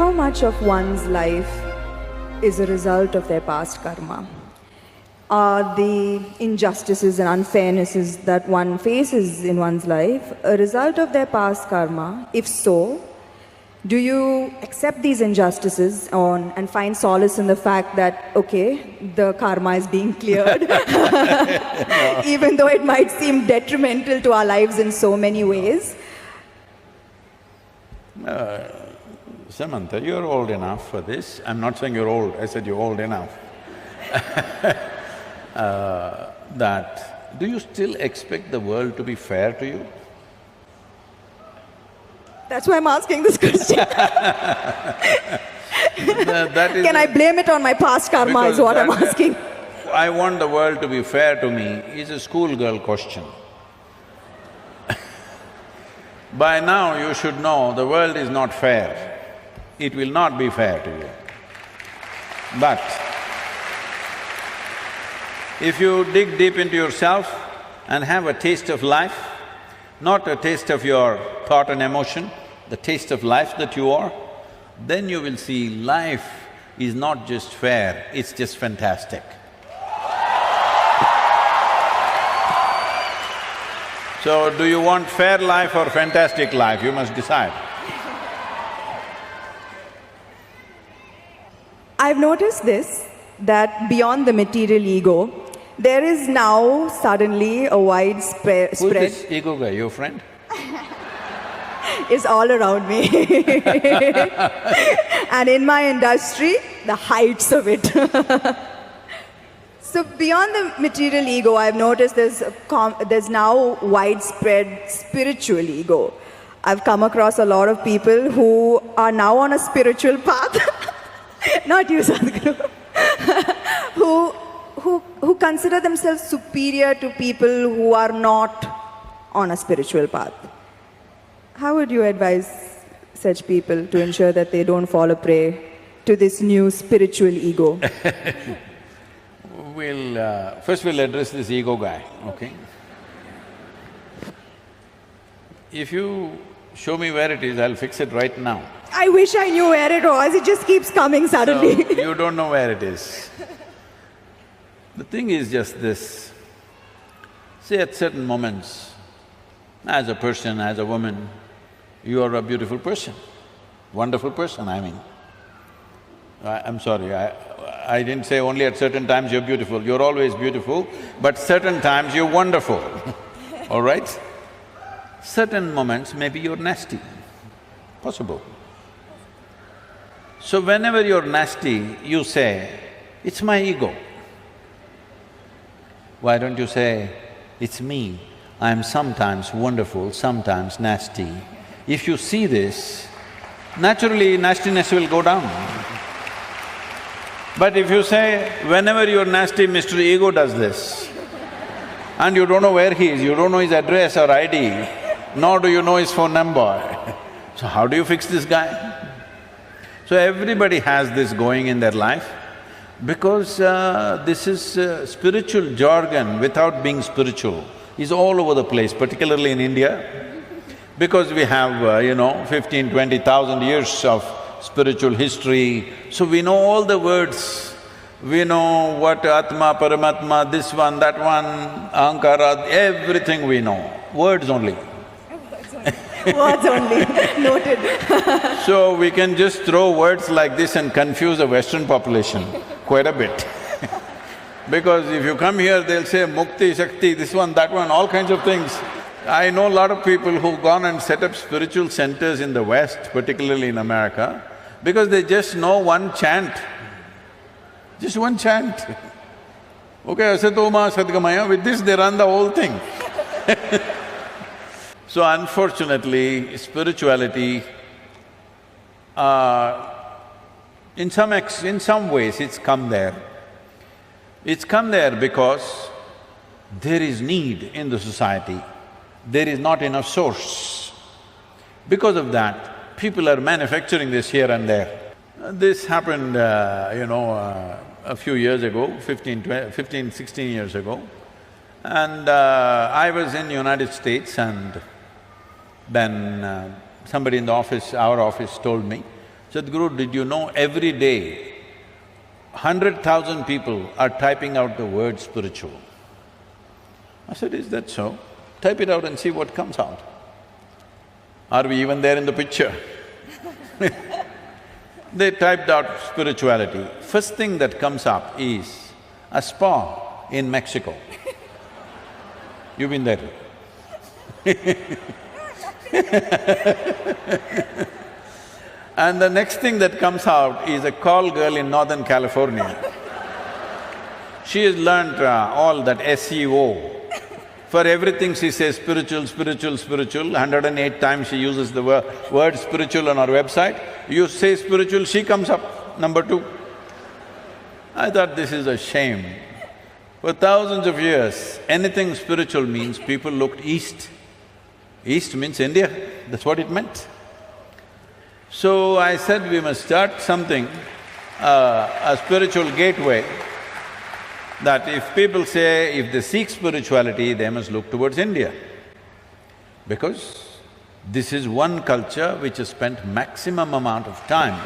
how much of one's life is a result of their past karma? Are the injustices and unfairnesses that one faces in one's life a result of their past karma? If so, do you accept these injustices and find solace in the fact that, okay, the karma is being cleared, even though it might seem detrimental to our lives in so many ways? Samantha, you're old enough for this. I'm not saying you're old, I said you're old enough. Do you still expect the world to be fair to you? That's why I'm asking this question. Can I blame it on my past karma is what I'm asking. I want the world to be fair to me is a schoolgirl question. By now you should know the world is not fair. It will not be fair to you. But if you dig deep into yourself and have a taste of life, not a taste of your thought and emotion, the taste of life that you are, then you will see life is not just fair, it's just fantastic. So, do you want fair life or fantastic life? You must decide. I've noticed this, that beyond the material ego, there is now suddenly a widespread… Who's this ego guy, your friend? Is all around me. And in my industry, the heights of it. So beyond the material ego, I've noticed there's now widespread spiritual ego. I've come across a lot of people who are now on a spiritual path, not you, Sadhguru, who consider themselves superior to people who are not on a spiritual path. How would you advise such people to ensure that they don't fall a prey to this new spiritual ego? First we'll address this ego guy, okay? If you show me where it is, I'll fix it right now. I wish I knew where it was, it just keeps coming suddenly. So, you don't know where it is. The thing is just this, see, at certain moments, as a person, as a woman, you are a beautiful person, wonderful person, I mean. I'm sorry, I didn't say only at certain times you're beautiful, you're always beautiful, but certain times you're wonderful, all right? Certain moments maybe you're nasty, possible. So whenever you're nasty, you say, it's my ego. Why don't you say, it's me, I'm sometimes wonderful, sometimes nasty. If you see this, naturally nastiness will go down. But if you say, whenever you're nasty, Mr. Ego does this, and you don't know where he is, you don't know his address or ID, nor do you know his phone number, so how do you fix this guy? So everybody has this going in their life, because this is spiritual jargon without being spiritual is all over the place, particularly in India, because we have, 15, 20,000 years of spiritual history, so we know all the words. We know what Atma, Paramatma, this one, that one, Ahankara, everything we know, words only. Words only, noted. So we can just throw words like this and confuse the Western population quite a bit. Because if you come here, they'll say Mukti, Shakti, this one, that one, all kinds of things. I know a lot of people who've gone and set up spiritual centers in the West, particularly in America, because they just know one chant, just one chant. Okay, Asatoma Sadgamaya, with this they run the whole thing. So unfortunately, spirituality, in some ways it's come there. It's come there because there is need in the society, there is not enough source. Because of that, people are manufacturing this here and there. This happened, a few years ago, 16 years ago. And I was in United States, and then somebody in the office, our office, told me Sadhguru, did you know every day 100,000 people are typing out the word spiritual? I said, is that so? Type it out and see what comes out. Are we even there in the picture? They typed out spirituality. First thing that comes up is a spa in Mexico. You've been there. And the next thing that comes out is a call girl in Northern California. She has learned all that SEO. For everything she says spiritual, spiritual, spiritual. 108 times she uses the word spiritual on our website. You say spiritual, she comes up, number 2. I thought this is a shame. For thousands of years, anything spiritual means people looked east. East means India, that's what it meant. So I said we must start something, a spiritual gateway, that if people say if they seek spirituality, they must look towards India. Because this is one culture which has spent maximum amount of time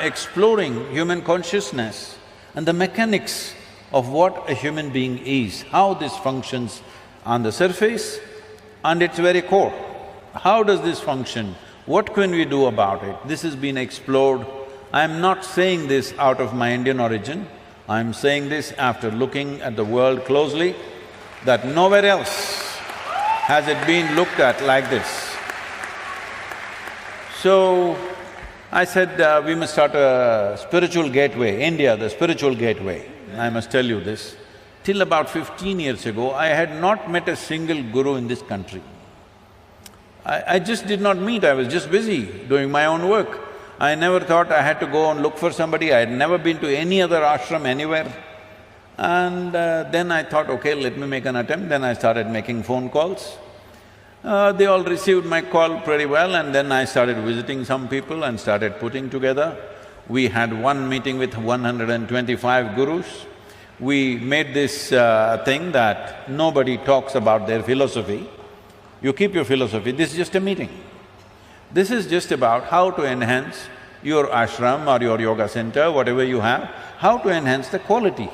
exploring human consciousness and the mechanics of what a human being is, how this functions on the surface and its very core. How does this function? What can we do about it? This has been explored. I'm not saying this out of my Indian origin, I'm saying this after looking at the world closely, that nowhere else has it been looked at like this. So, I said, we must start a spiritual gateway, India, the spiritual gateway. I must tell you this, till about 15 years ago, I had not met a single guru in this country. I just did not meet, I was just busy doing my own work. I never thought I had to go and look for somebody, I had never been to any other ashram anywhere. And then I thought, okay, let me make an attempt, then I started making phone calls. They all received my call pretty well, and then I started visiting some people and started putting together. We had one meeting with 125 gurus. We made this thing that nobody talks about their philosophy. You keep your philosophy, this is just a meeting. This is just about how to enhance your ashram or your yoga center, whatever you have, how to enhance the quality.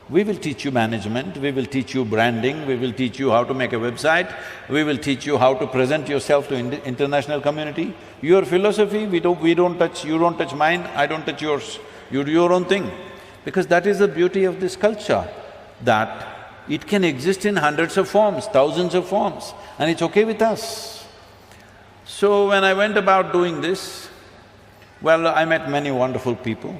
We will teach you management, we will teach you branding, we will teach you how to make a website, we will teach you how to present yourself to international community. Your philosophy, we don't touch, you don't touch mine, I don't touch yours, you do your own thing. Because that is the beauty of this culture, that it can exist in hundreds of forms, thousands of forms, and it's okay with us. So when I went about doing this, well, I met many wonderful people,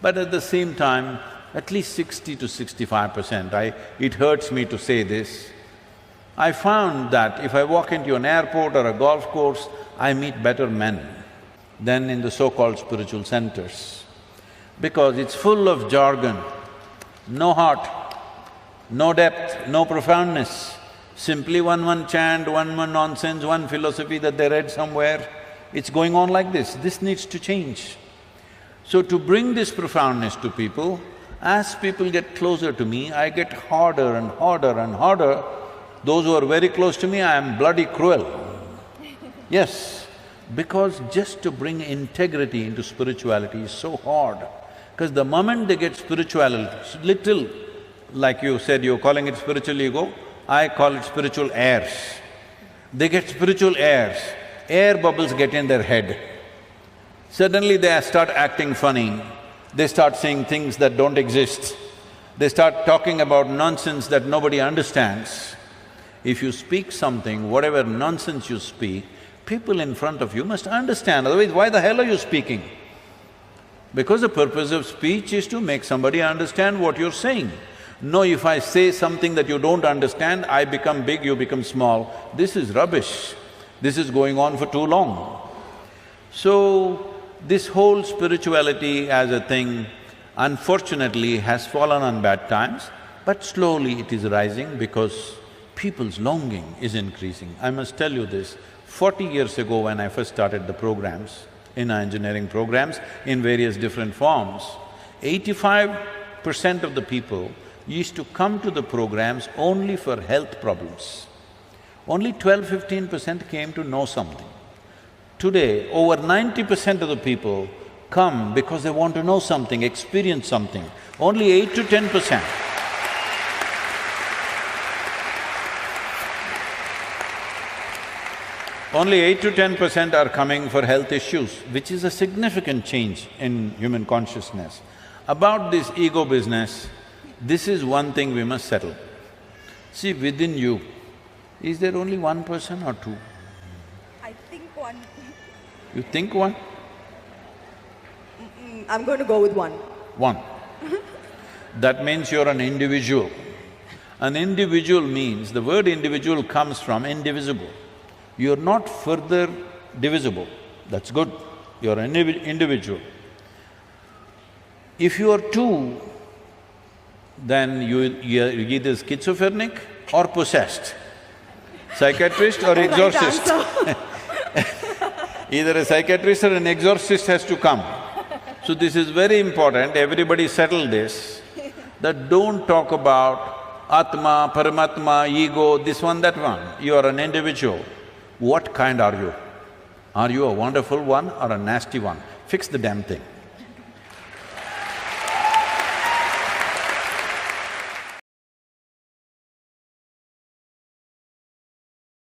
but at the same time, at least 60 to 65%, it hurts me to say this, I found that if I walk into an airport or a golf course, I meet better men than in the so-called spiritual centers. Because it's full of jargon, no heart, no depth, no profoundness, simply one chant, one nonsense, one philosophy that they read somewhere. It's going on like this. This needs to change. So to bring this profoundness to people, as people get closer to me, I get harder and harder and harder. Those who are very close to me, I am bloody cruel. Yes, because just to bring integrity into spirituality is so hard. Because the moment they get spirituality, little, like you said, you're calling it spiritual ego, I call it spiritual airs. They get spiritual airs, air bubbles get in their head. Suddenly they start acting funny, they start saying things that don't exist, they start talking about nonsense that nobody understands. If you speak something, whatever nonsense you speak, people in front of you must understand, otherwise why the hell are you speaking? Because the purpose of speech is to make somebody understand what you're saying. No, if I say something that you don't understand, I become big, you become small. This is rubbish. This is going on for too long. So, this whole spirituality as a thing, unfortunately, has fallen on bad times, but slowly it is rising because people's longing is increasing. I must tell you this, 40 years ago when I first started the programs, in our engineering programs, in various different forms, 85% of the people used to come to the programs only for health problems. Only 12–15% came to know something. Today, over 90% of the people come because they want to know something, experience something. Only 8 to 10%. Only 8 to 10% are coming for health issues, which is a significant change in human consciousness. About this ego business, this is one thing we must settle. See, within you, is there only one person or two? I think one. You think one? I'm going to go with one. One. That means you're an individual. An individual means, the word individual comes from indivisible. You're not further divisible, that's good, you're an individual. If you are two, then you're either schizophrenic or possessed, psychiatrist or exorcist. Either a psychiatrist or an exorcist has to come. So this is very important, everybody settle this, that don't talk about Atma, Paramatma, ego, this one, that one. You are an individual. What kind are you? Are you a wonderful one or a nasty one? Fix the damn thing.